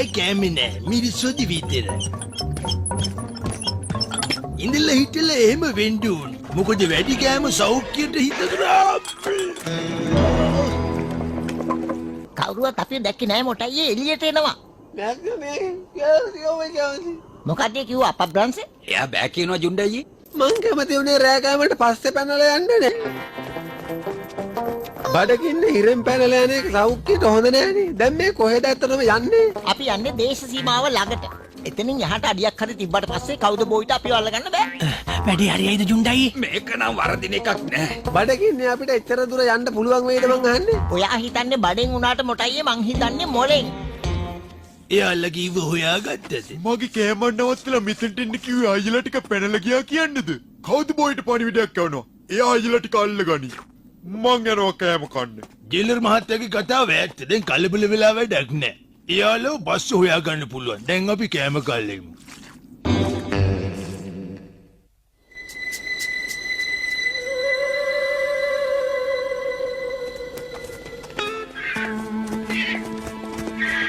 ආයි කෑමේ නෑ. මිරිස්සුදි විතර. ඉඳලා හිටලා එහෙම වෙන්න ඕන. මොකද වැඩි කෑම සෞඛ්‍යයට හිතනවා. කවුරුවත් අපි දැක්කේ නෑ මොටයි එළියට එනවා. මොකද කිව්වා අපබ්‍රංශේ? එයා බෑ කියනවා ජුණ්ඩයි. මං කැමති උනේ රෑ කෑමට පස්සේ පැනලා යන්න නේ. බඩගින්න හිරෙන් පැනලා යන්නේ සෞඛ්‍යයට හොඳ නෑනේ. දැන් මේ කොහෙද ඇත්තටම යන්නේ? අපි යන්නේ දේශ සීමාව ළඟට. එතනින් යහට අඩියක් හරි තිබ්බට පස්සේ කවුද බෝයිට අපිව අල්ලගන්න බෑ. වැඩි හරියයිද ජුණ්ඩයි? මේක නම් වරදින එකක් නෑ. බඩගින්නේ අපිට එච්චර දුර යන්න පුළුවන් වෙයිද මං අහන්නේ? ඔයා හිතන්නේ බඩෙන් උනාට මොටයි මං හිතන්නේ මොලෙන්. එයාලා කිව්ව හොයාගත්තද? මගේ කෑමක් නවත්තලා මෙතෙන්ට එන්න කිව්වේ අයියලා ටික පැනලා ගියා කියන්නේද? කවුද බොයිට පණිවිඩයක් යවනවා? එයා අයියලා ටික අල්ලගනි. මං යනවා කෑම කන්න. ජෙලර් මහත්තයාගේ කතාව ඇත්ත. දැන් කලබල වෙලා වැඩක් නෑ. එයාලා බස් හොයාගන්න පුළුවන්. දැන් අපි කෑම කල්ලෙමු.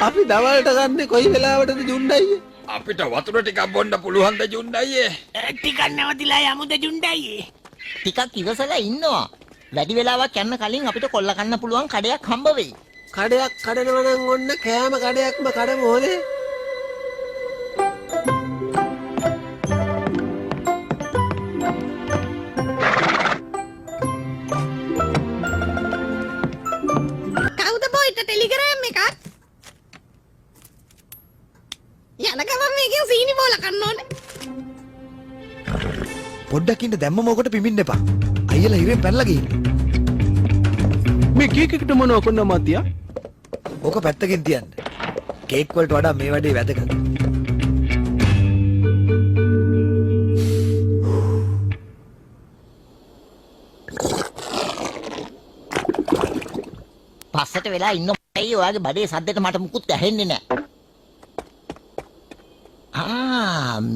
අපි දවල්ට ගන්නේ කොයි වෙලාවටද ජුණ්ඩයි? අපිට වතුර ටිකක් බොන්න පුළුවන් ද ජුණ්ඩයි? ටිකක් නැවතිලා යමුද ජුණ්ඩයි? ටිකක් ඉවසලා ඉන්නවා. වැඩි වෙලාවක් යන්න කලින් අපිට කොල්ල කන්න පුළුවන් කඩයක් හම්බ වෙයි. කඩයක් කඩනවා නම් ඔන්න කෑම කඩයක්ම කඩමු හොදේ. කවුද බොයිට ටෙලිග්‍රෑම් එකක්? යන ගමන් මේකෙන් සීනි බෝල කන්න ඕනේ. පොඩ්ඩක් ඉන්න දැම්ම මොකට පිමින්න එපා. අයියලා හිරෙන් පැනලා ගිහින්. මේ කේක් එකට මොනව කොන්න මතියා? ඕක පැත්තකින් තියන්න. කේක් වලට වඩා මේ වැඩේ වැදගත්. පස්සට වෙලා ඉන්න මොටයි ඔයාගේ බඩේ සද්දෙට මට මුකුත් ඇහෙන්නේ නෑ.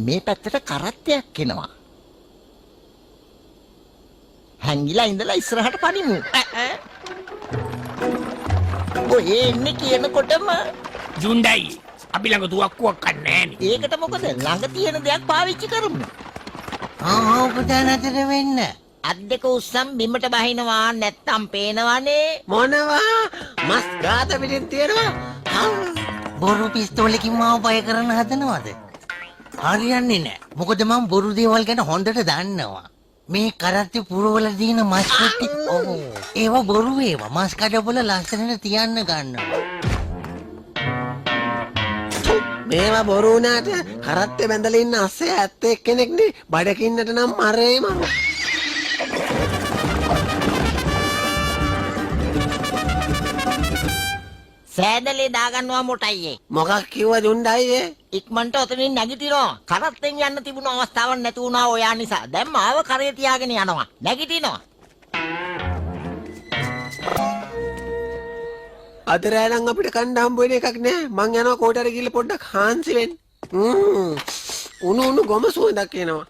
මේ පැත්තට කරත්තයක් එනවා. හැංගිලා ඉඳලා ඉස්සරහට පනිමු. ඔය එන්නේ කියනකොටම ජුණ්ඩයි අපි ළඟ තුවක්කුවක් නැහැ නේ. ඒකට මොකද ළඟ තියෙන දෙයක් පාවිච්චි කරමු. පුතා නතර වෙන්න. අත් දෙක උස්සම් බිමට බහිනවා නැත්තම් පේනවනේ. මොනවා? මස් ගාත පිටින් තියනවා. බොරු පිස්තෝලකින් මාව බය කරන්න හදනවද? හරියන්නේ නැහැ. මොකද මම බොරු දේවල් ගැන හොඳට දන්නවා. මේ කරත්ති පුරවල දින මස් පෙට්ටි ඒවා බොරු ඒවා මස් කඩවල ලස්සනට තියන්න ගන්නවා. මේවා බොරු වුණාට කරත්තේ බැඳලා ඉන්න අස්සේ ඇත්තේ කෙනෙක්නේ. බඩකින්නට නම් මරේ මම. සෑදලේ දාගන්නවා මොටයියේ. මොකක් කිව්වා ජුණ්ඩයි? ඉක්මනට ඔතනින් නැගිටිනවා. කරත්තෙන් යන්න තිබුණු අවස්ථාවක් නැති වුණා ඔයා නිසා. දැන් මාව කරේ තියාගෙන යනවා. නැගිටිනවා. අද රෑ නම් අපිට කන්න හම්බ වෙන එකක් නෑ. මං යනවා කෝටරේ ගිහලා පොඩ්ඩක් හාන්සි වෙන්න. උණු ගොම සුවඳක් එනවා.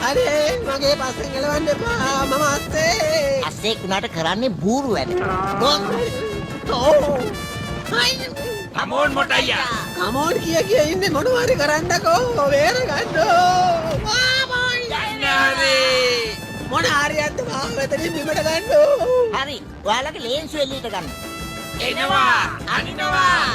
අනේ මගේ පස්සෙන් ගලවන්න එපා. මම අස්සේ. අස්සේ කුණාට කරන්නේ බූරු වැඩ. කමෝන් මොටයියා. කමෝන් කිය ඉන්නේ මොනවා හරි කරන්නකෝ. වේර ගන්නෝ. මොන හරියක්ද මාව මෙතනින් බිමට ගන්නෝ. හරි. ඔයාලගේ ලේන්සු එළියට ගන්න. එනවා අනිනවා.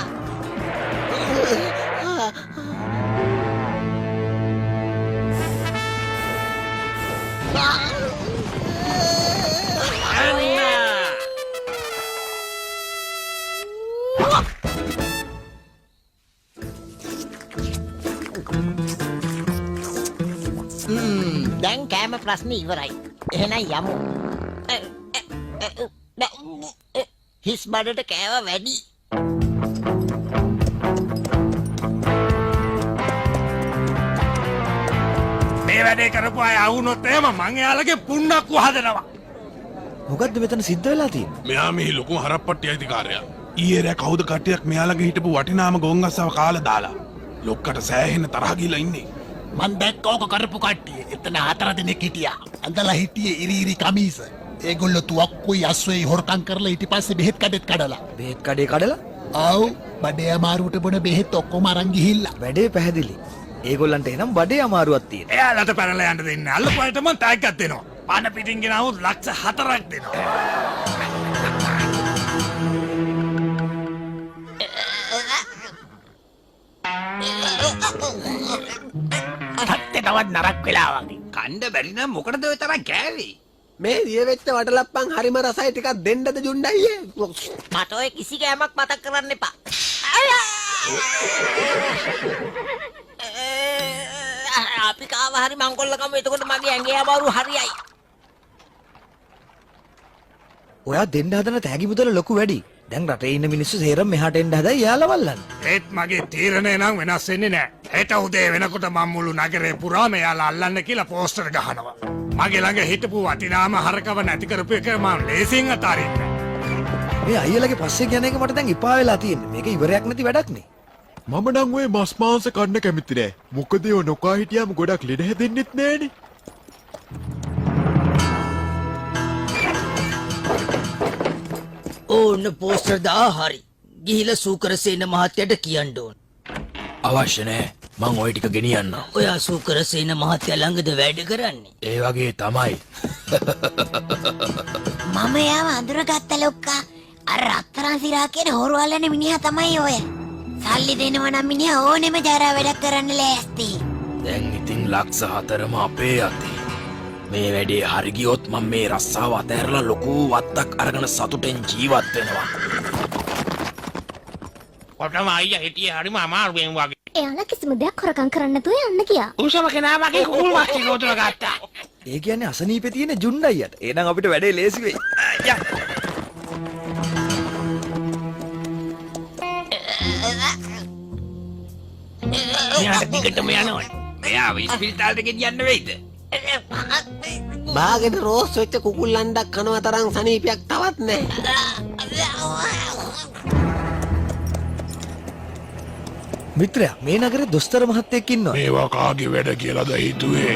දැන් කෑම ප්‍රශ්න ඉවරයි. එහෙනම් යමු. හිස් බඩට කෑව වැඩි. මේ වැඩේ කරපු අය ආවුනොත් එහෙම මං එයාලගේ පුන්නක්කු හදනවා. මොකද්ද මෙතන සිද්ධ වෙලා තියෙන්නේ? මෙයා මෙහි ලොකු හරප්පට්ටි අයිතිකාරයා. ඊයේ රෑ කවුද කට්ටියක් මෙයාලගේ හිටපු වටිනාම ගොන් අස්සව කාලා දාලා. ලොක්කට සෑහෙන තරහ ගිහලා ඉන්නේ. මන් දැක්ක ඕක කරපු කට්ටිය. එතන 4 දෙනෙක් හිටියා. අඳලා හිටියේ ඉරි කමීස. ඒගොල්ලෝ තුවක්කුයි අස්වෙයි හොරකම් කරලා ඊට පස්සේ බෙහෙත් කඩෙත් කඩලා. බෙහෙත් කඩේ කඩලා ආව් බඩේ අමාරුවට බොන බෙහෙත් ඔක්කොම අරන් ගිහිල්ලා. වැඩේ පැහැදිලි. ඒගොල්ලන්ට එනම් බඩේ අමාරුවක් තියෙනවා. එයාලට පැනලා යන්න දෙන්නේ. අල්ලපු අයට මං ටැග් එකක් දෙනවා. පාන පිටින් ගෙනාවුත් ලක්ෂ 4ක් දෙනවා. තත්ත්ේ තවත් නරක් වෙලා වගේ. කණ්ඩ බැරි නම් මොකටද ඔය තරම් කෑවේ? මේ දියවෙච්ච වටලප්පන් හරිම රසයි ටිකක් දෙන්නද ජුණ්ඩයියේ මට ඔය කිසි කෑමක් මතක් කරන්න එපා. අපි කාව හරි මංකොල්ලකම එතකොට මගේ ඇඟේ අමාරු හරියයි. ඔයා දෙන්න හදන තෑගි මුදල ලොකු වැඩි. දැන් රටේ ඉන්න මිනිස්සු සේරම මෙහාට එන්න හදයි යාලා වල්ලන්න. ඒත් මගේ තීරණය නම් වෙනස් වෙන්නේ නැහැ. හෙට උදේ වෙනකොට මම මුළු නගරේ පුරාම එයාලා අල්ලන්න කියලා පෝස්ටර් ගහනවා. මගේ ළඟ හිටපු වටිනාම හරකව නැති කරපු එක මම ලේසියෙන් අතාරින්නේ. මේ අයියලගේ පස්සේ යන එක මට දැන් එපා වෙලා තියෙන්නේ. මේක ඉවරයක් නැති වැඩක් නේ. මම නම් ඔය මස් මාංශ කන්න කැමති නෑ. මොකද ඒ නොකා හිටියාම ගොඩක් ලෙඩ හැදෙන්නෙත් නෑනේ. ඕන්න පෝස්ටර් දා හරි. ගිහිලා සූකරසේන මහත්තයට කියන්න ඕන. අවශ්‍ය නෑ. මං ওই ටික ගෙනියන්න. ඔයා සූකරසේන මහත්තයා ළඟද වැඩ කරන්නේ? ඒ වගේ තමයි. මම යාව අඳුරගත්ත ලොක්කා. අර රත්තරන් සිරා කියන හොරවල්ලන මිනිහා තමයි ඔය. සල්ලි දෙනවා නම් මිනිහා ඕනෙම ජරා වැඩක් කරන්න ලෑස්ති. දැන් ඉතින් ලක්ෂ 4ම අපේ අතේ. මේ වැඩේ හරි ගියොත් මම මේ රස්සාව අතහැරලා ලොකු වත්තක් අරගෙන සතුටෙන් ජීවත් වෙනවා. කොටම අයියා හිටියේ හරිම අමාරුවෙන් වගේ. එයාලා කිසිම දෙයක් හොරකම් කරන්න නැතුව යන්න ගියා. උසම කෙනා වගේ කුකුල් වස්ති ගොතන ගත්තා. ඒ කියන්නේ අසනීපේ තියෙන ජුණ්ඩයියට. එහෙනම් අපිට වැඩේ ලේසි වෙයි. මෙයාට දිගටම යනවා. මෙයාව ඉස්පිරිතාලෙට ගෙනියන්න වෙයිද? බාගෙන රෝස් වෙච්ච කුකුල් අණ්ඩක් කනවා තරම් සනීපයක් තවත් නැහැ. මිත්‍රයා මේ නගරේ දොස්තර මහත්තයෙක් ඉන්නවා. මේවා කාගේ වැඩ කියලාද හිතුවේ?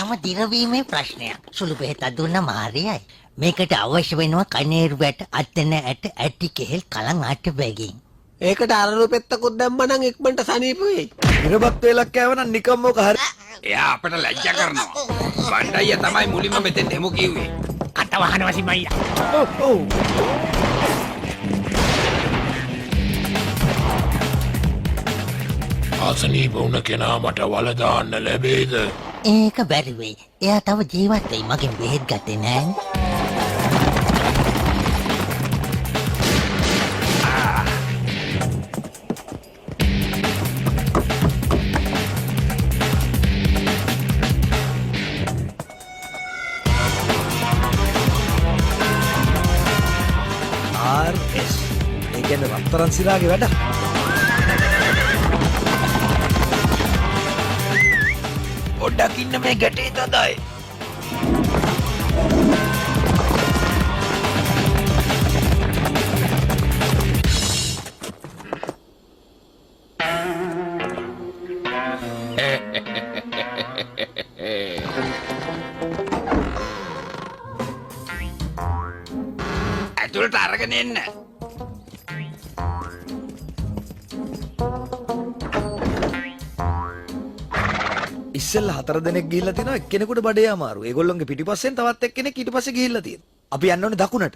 යම දිරවීමේ ප්‍රශ්නයක්. සුළු බෙහෙතක් දුන්නා මාරියයි. මේකට අවශ්‍ය වෙනවා කනේරු වැට, අත්තන ඇට, ඇටි කෙහෙල්, කලං අට බැගින්. ඒකට අරලු පෙත්තකුත් දැම්මනම් ඉක්මනට සනීප වෙයි. ඉරබත් වේලක් කෑවනම් නිකම්ම ඔක හරි. එයා අපට ලැජ්ජා කරනවා. බණ්ඩయ్య තමයි මුලින්ම මෙතෙන් එමු කිව්වේ. කට වහනවා සිමයියා. ඔව්. ආසනීප වුණ කෙනා මට වල දාන්න ලැබෙයිද? ඒක බැරි වෙයි. එයා තව ජීවත් වෙයි. මගෙන් බෙහෙත් ගත්තේ නෑනේ. RS. ඒ කියන්නේ රත්තරන් සිරාගේ වැඩ. පොඩ්ඩක් ඉන්න මේ ගැටේ තදයි. ඇතුළට අරගෙන එන්න. ඉස්සෙල්ලා 4 දෙනෙක් ගිහිල්ලා තිනවා එක්කෙනෙකුට බඩේ අමාරු. ඒගොල්ලොන්ගේ පිටිපස්සෙන් තවත් එක්කෙනෙක් ඊට පස්සේ ගිහිල්ලා තියෙනවා. අපි යන්න ඕනේ දකුණට.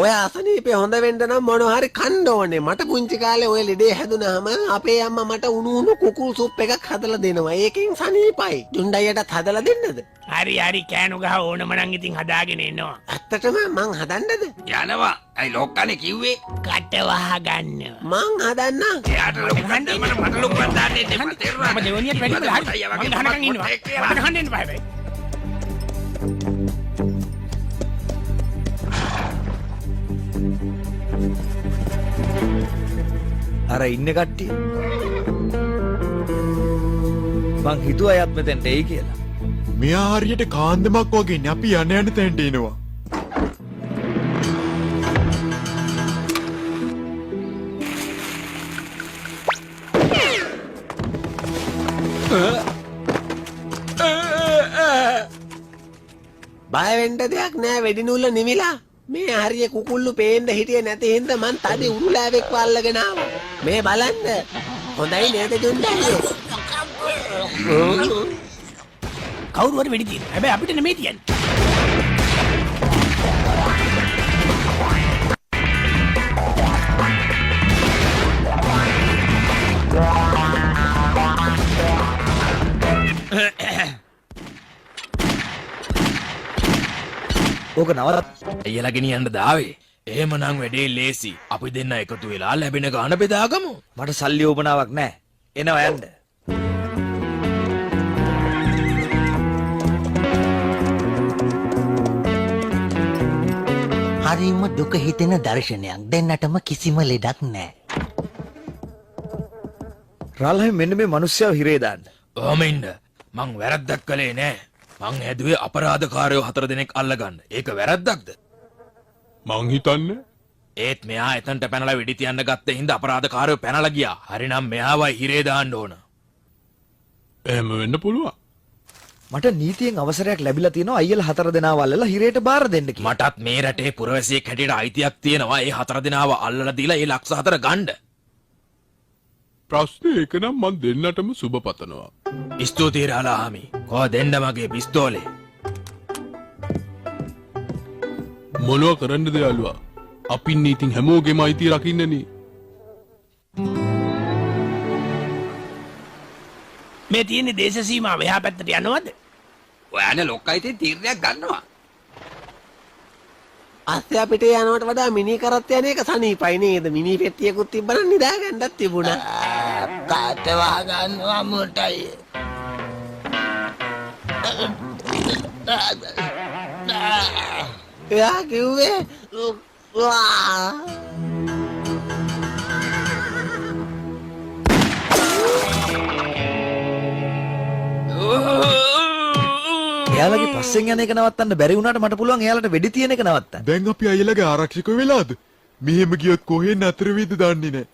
ඔය අසනීපේ හොඳ වෙන්න නම් මොනවා හරි කන්න ඕනේ. මට පුංචි කාලේ ඔය ලෙඩේ හැදුනහම අපේ අම්මා මට උණු කුකුල් සුප් එකක් හදලා දෙනවා. ඒකෙන් සනීපයි. ජුණ්ඩයියටත් හදලා දෙන්නද? හරි කෑනු ගහ ඕනම නම් ඉතින් හදාගෙන එනවා. ඇත්තටම මං හදන්නද? යනවා. අයි ලොක්කනේ කිව්වේ. කට වහගන්නවා. මං හදන්නම්. එයාට ලොකුන් මට ලොකුන් දාන්න එන්න එපා. තේරුණාද? මම දෙවනියට වැඩි කරලා හරි. මම ගහනකන් ඉන්නවා. මම ගහන්න එන්න බෑ. අර ඉන්න කට්ටිය මං හිතුවා අයත් මෙතෙන්ට එයි කියලා. මෙයා හරියට කාන්දමක් වගේ නේ අපි යන තැනට එනවා. බය වෙන්න දෙයක් නෑ වෙඩි නූල නිවිලා. මේ හරිය කුකුල්ලු පේන්න හිටියේ නැති හින්දා මං තදි උරුලෑවෙක් වල්ලගෙන ආවා. මේ බලන්න. හොඳයි නේද ජුන්ඩායියේ? කවුරු හරි වෙඩි තියෙනවා. හැබැයි අපිට නෙමෙයි තියන්නේ. ඕක නවරත් අයියලා ගෙනියන්න දාවේ. එහෙමනම් වැඩේ ලේසි. අපි දෙන්න එකතු වෙලා ලැබෙන ගාන බෙදාගමු. මට සල්ලි ඕපනාවක් නැහැ. එනවා යන්න. හරිම දුක හිතෙන දර්ශනයක්. දෙන්නටම කිසිම ලෙඩක් නැහැ. රාල්හයි මෙන්න මේ මිනිස්සයව හිරේ දාන්න. ඔහම ඉන්න. මං වැරද්දක් කළේ නෑ. මං හැදුවේ අපරාධකාරයෝ 4 දෙනෙක් අල්ලගන්න. ඒක වැරද්දක්ද? මං හිතන්නේ ඒත් මෙයා එතනට පැනලා වෙඩි තියන්න ගත්ත හින්දා අපරාධකාරයෝ පැනලා ගියා. හරිනම් මෙයාවයි හිරේ දාන්න ඕන. එහෙම වෙන්න පුළුවන්. මට නීතියෙන් අවසරයක් ලැබිලා තියෙනවා අයියලා 4 දෙනාව අල්ලලා හිරේට බාර දෙන්න කියලා. මටත් මේ රටේ පුරවැසියෙක් හැටියට අයිතියක් තියෙනවා. ඒ 4 දෙනාව අල්ලලා දීලා ඒ ලක්ෂ 4 ගන්න. ප්‍රශ්නේ ඒක නම් මං දෙන්නටම සුබ පතනවා. ස්තුතියි රාලාහාමි. කෝ දෙන්න මගේ පිස්තෝලේ. මොනවා කරන්නද යාළුවා? අපින් ඉතින් හැමෝගෙම අයිතිය රකින්නනේ. මේ තියෙන දේශ සීමාව එහා පැත්තට යනවද? ඔයානේ ලොක්කයිතේ තීරණයක් ගන්නවා. අස්සේ අපිට යනවට වඩා මිනි කරත් යන එක සනීපයි නේද? මිනි පෙට්ටියකුත් තිබ්බනම් නිදා ගන්නත් තිබුණා. කාට වහගන්නවා මොටයි. එයා කිව්වේ එයාලගේ පස්සෙන් යන එක නවත්තන්න බැරි වුණාට මට පුළුවන් එයාලට වෙඩි තියෙන එක නවත්තන්න. දැන් අපි අයියලාගේ ආරක්ෂක වෙලාද? මෙහෙම ගියොත් කොහෙන් අතර වේද දන්නේ නැහැ.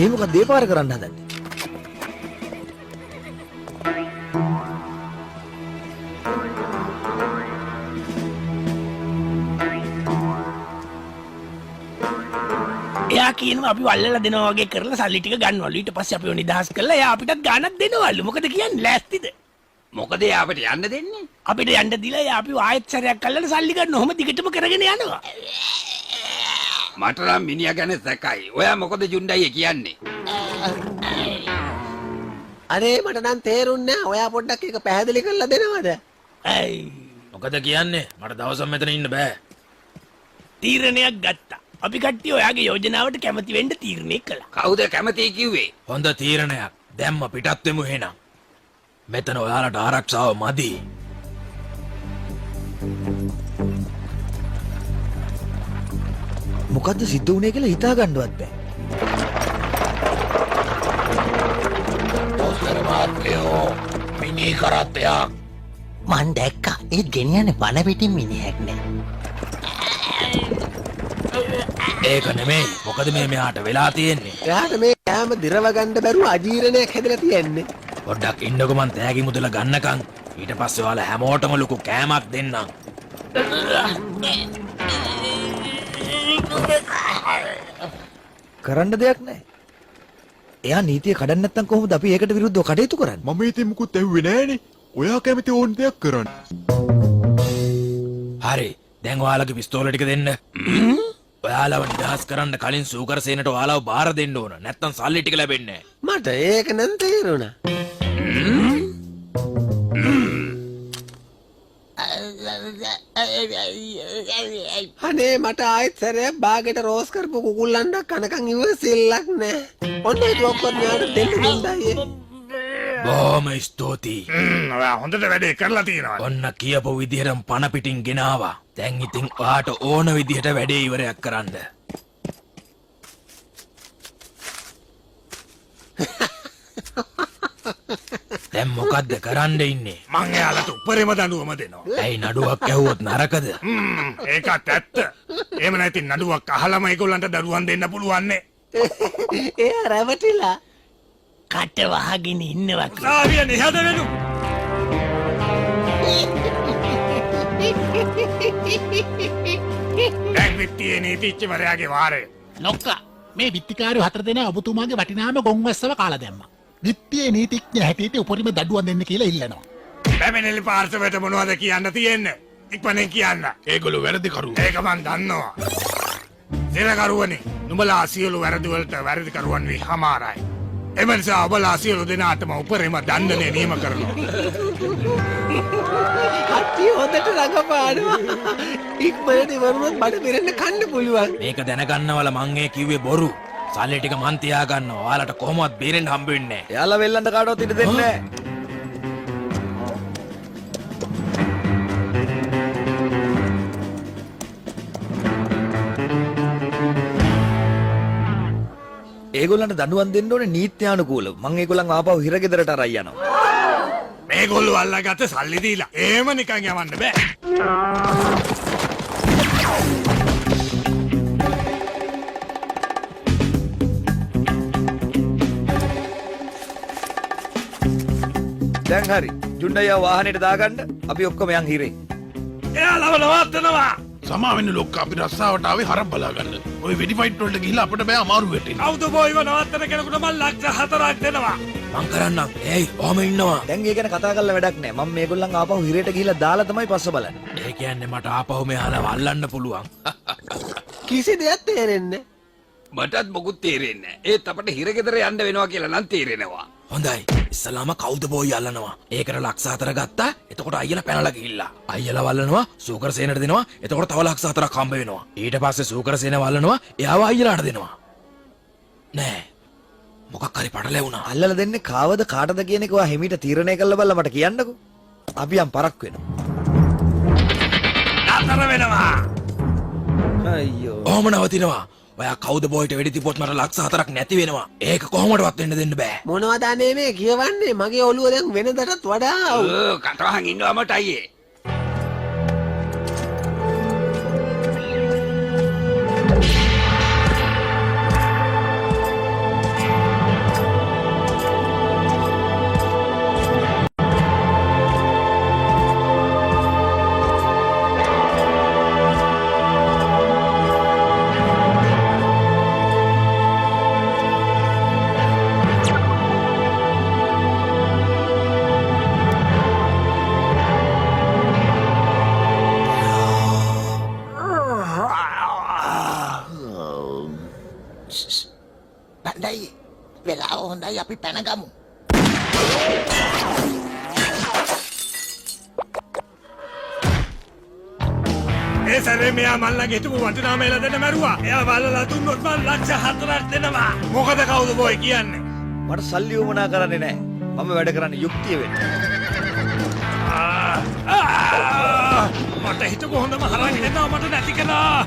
ඒ මොකද දෙපාර කරන්න හදන්නේ? එයා කියනවා අපි වල්ලලා දෙනවා වගේ කරලා සල්ලි ටික ගන්නවලු. ඊට පස්සේ අපිව නිදහස් කරලා එයා අපිටත් ගාණක් දෙනවලු. මොකද කියන්නේ ලෑස්තිද? මොකද එයා අපිට යන්න දෙන්නේ? අපිට යන්න දීලා එයා අපිව ආයෙත් සැරයක් අල්ලලා සල්ලි ගන්න. ඔහොම දිගටම කරගෙන යනවා. මට නම් මිනිහා ගැන සැකයි. ඔයා මොකද ජුන්ඩයියේ කියන්නේ? අනේ මට නම් තේරුන්නේ නැහැ. ඔයා පොඩ්ඩක් ඒක පැහැදිලි කරලා දෙනවද? ඇයි මොකද කියන්නේ? මට දවසක් මෙතන ඉන්න බෑ. තීරණයක් ගත්තා. අපි කට්ටිය ඔයාගේ යෝජනාවට කැමති වෙන්න තීරණය කළා. කවුද කැමති කිව්වේ? හොඳ තීරණයක්. දැම්ම පිටත් වෙමු එහෙනම්. මෙතන ඔයාලට ආරක්ෂාව මදි. මොකද්ද සිද්ධ වුනේ කියලා හිතා ගන්නවත් බෑ. ඔස්තර මාත්‍යෝ මිනි කරත්තයක්. මන් දැක්කා. ඒ ගෙනියන්නේ බන පිටින් මිනිහෙක් නේ. ඒක නෙමෙයි. මොකද මේ මෙහාට වෙලා තියෙන්නේ? එයාට මේ කෑම දිරව ගන්න බැරුව අජීර්ණයක් හැදලා තියෙන්නේ. පොඩ්ඩක් ඉන්නකො මං තෑගි මුදල ගන්නකම්. ඊට පස්සේ ඔයාලා හැමෝටම ලොකු කෑමක් දෙන්නම්. කරන්න දෙයක් නැහැ. එයා නීතිය කඩන්න නැත්නම් කොහොමද අපි ඒකට විරුද්ධව කටයුතු කරන්නේ? මම ඉතින් මුකුත් ඇහුවේ නෑනේ. ඔයා කැමති ඕන දෙයක් කරන්න. හරි. දැන් ඔයාලගේ පිස්තෝල ටික දෙන්න. ඔයාලව නිදහස් කරන්න කලින් සූකර සේනට ඔයාලව බාර දෙන්න ඕන. නැත්නම් සල්ලි ටික ලැබෙන්නේ නැහැ. මට ඒක නම් තේරුණා. අනේ මට ආයෙත් සැරයක් බාගෙට රෝස් කරපු කුකුල්ලන්ඩක් කනකන් ඉවසිල්ලක් නෑ. ඔන්න ඒක ඔක්කොම යාට දෙන්න දුන්නායේ. බොහොම ස්තුතියි. ඔයා හොඳට වැඩේ කරලා තියෙනවා. ඔන්න කියපු විදිහටම පණ පිටින් ගෙනාවා. දැන් ඉතින් ඔයාට ඕන විදිහට වැඩේ ඉවරයක් කරන්න. දැන් මොකද්ද කරන්න ඉන්නේ? මං එයාලට උපරිම දඬුවම දෙනවා. ඇයි නඩුවක් ඇහුවොත් නරකද? ඒකත් ඇත්ත. එහෙම නැති නඩුවක් අහලම ඒගොල්ලන්ට දඩුවම් දෙන්න පුළුවන් නේ. එයා රැවටිලා. කට වහගෙන ඉන්නවා. සාවිය නිහද වෙනු. දැන් විත්තියේ නීතිච්චවරයාගේ වාරය. ලොක්කා මේ විත්තිකාරයෝ 4 දෙනා ඔබතුමාගේ වටිනාම ගොන්වැස්සව කාලා දැම්මා. විත්තියේ නීතිඥ හැටියට උපරිම දඩුවම් දෙන්න කියලා ඉල්ලනවා. පැමිණිලි පාර්ශවයට මොනවද කියන්න තියෙන්නේ? ඉක්මනින් කියන්න. ඒගොල්ලෝ වැරදි කරු. ඒක මන් දන්නවා. සිරකරුවනි, නුඹලා සියලු වැරදි වලට වැරදිකරුවන් වී හමාරයි. එම නිසා ඔබලා සියලු දෙනාටම උපරිම දණ්ඩනය නියම කරනවා. කට්ටිය හොඳට රඟපානවා. ඉක්මනට ඉවරුනොත් බඩ පිරෙන්න කන්න පුළුවන්. මේක දැනගන්නවල මං ඒ කිව්වේ බොරු. සල්ලි ටික මං තියා ගන්නවා. ඔයාලට කොහොමවත් බේරෙන්න හම්බ වෙන්නේ නැහැ. එයාලා වෙල්ලන්ට කාටවත් ඉඩ දෙන්නේ නැහැ. ඒගොල්ලන්ට දඬුවම් දෙන්න ඕනේ නීත්‍යානුකූලව. මං ඒගොල්ලන් ආපහු හිරගෙදරට අරන් යනවා. මේගොල්ලෝ අල්ලගත්ත සල්ලි දීලා එහෙම නිකන් යවන්න බෑ. දැන් හරි. ජුණ්ඩයියා වාහනේට දාගන්න අපි ඔක්කොම යන් හිරේ. එයාලව නවත්තනවා. සමාවෙන්න ලොක්ක අපි රස්සාවට ආවේ හරක් බලාගන්න. ඔය වෙඩි ෆයිට් වලට ගිහිල්ලා අපිට බෑ අමාරු වෙටෙන්න. කවුද බෝයිව නවත්තන කෙනෙකුට මං ලක්ෂ 4ක් දෙනවා. මං කරන්නම්. ඒයි ඔහම ඉන්නවා. දැන් ඒ ගැන කතා කරලා වැඩක් නැහැ. මම මේගොල්ලන් ආපහු හිරේට ගිහිල්ලා දාලා තමයි පස්ස බලන්නේ. ඒ කියන්නේ මට ආපහු මෙහාලව අල්ලන්න පුළුවන්. කිසි දෙයක් තේරෙන්නේ මටත් මොකුත් තේරෙන්නේ නැහැ. ඒත් අපිට හිරගෙදර යන්න වෙනවා කියලා නම් තේරෙනවා. හොඳයි. ඉස්සලාම කවුද බෝයි අල්ලනවා. ඒකට ලක්ෂ 4 ගත්තා. එතකොට අයියලා පැනලා ගිහිල්ලා. අයියලා වල්ලනවා සූකරසේනට දෙනවා. එතකොට තව ලක්ෂ 4ක් හම්බ වෙනවා. ඊට පස්සේ සූකරසේන වල්ලනවා. එයාව අයියලාට දෙනවා. නෑ. මොකක් හරි පටලැවුණා. අල්ලලා දෙන්නේ කාවද කාටද කියන එක ඔයා හිමීට තීරණය කරලා බලලා මට කියන්නකෝ. අපි යම් පරක් වෙනවා. නතර වෙනවා. අයියෝ. ඔහම නවතිනවා. ඔයා කවුද බෝයිට වෙඩි තිබ්බොත් මට ලක්ෂ 4ක් නැති වෙනවා. ඒක කොහොමඩවත් වෙන්න දෙන්න බෑ. මොනවද අනේ මේ කියවන්නේ? මගේ ඔළුව දැන් වෙනදටත් වඩා කටවහන් ඉන්නවා මට අයියේ. බණ්ඩයි වෙලාව හොඳයි අපි පැනගමු. ඒ සැරේ මෙයා මල්ලගේ හිටපු වටිනාම එළ දෙන්න මැරුවා. එයා වල්ලලා දුන්නොත් මං ලක්ෂ 4ක් දෙනවා. මොකද කවුද බෝයි කියන්නේ? මට සල්ලි වුණා කරන්නේ නැහැ. මම වැඩ කරන්නේ යුක්තිය වෙන්න. මට හිටපු හොඳම හරන් දෙනවා මට නැති කළා.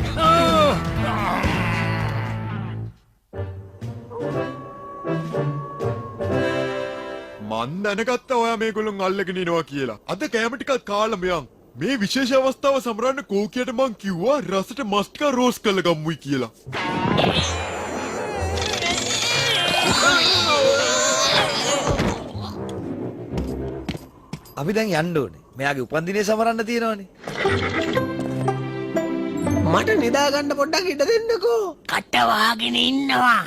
මන් දැනගත්තා ඔයා මේගොල්ලොන් අල්ලගෙන ඉනවා කියලා. අද කෑම ටිකක් කාලා මෙයන්. මේ විශේෂ අවස්ථාව සමරන්න කෝකියට මං කිව්වා රසට මස් ටික රෝස් කරලා ගම්මුයි කියලා. අපි දැන් යන්න ඕනේ. මෙයාගේ උපන්දිනේ සමරන්න තියෙනවනේ. මට නිදා ගන්න පොඩ්ඩක් ඉඩ දෙන්නකෝ. කට වහගෙන ඉන්නවා.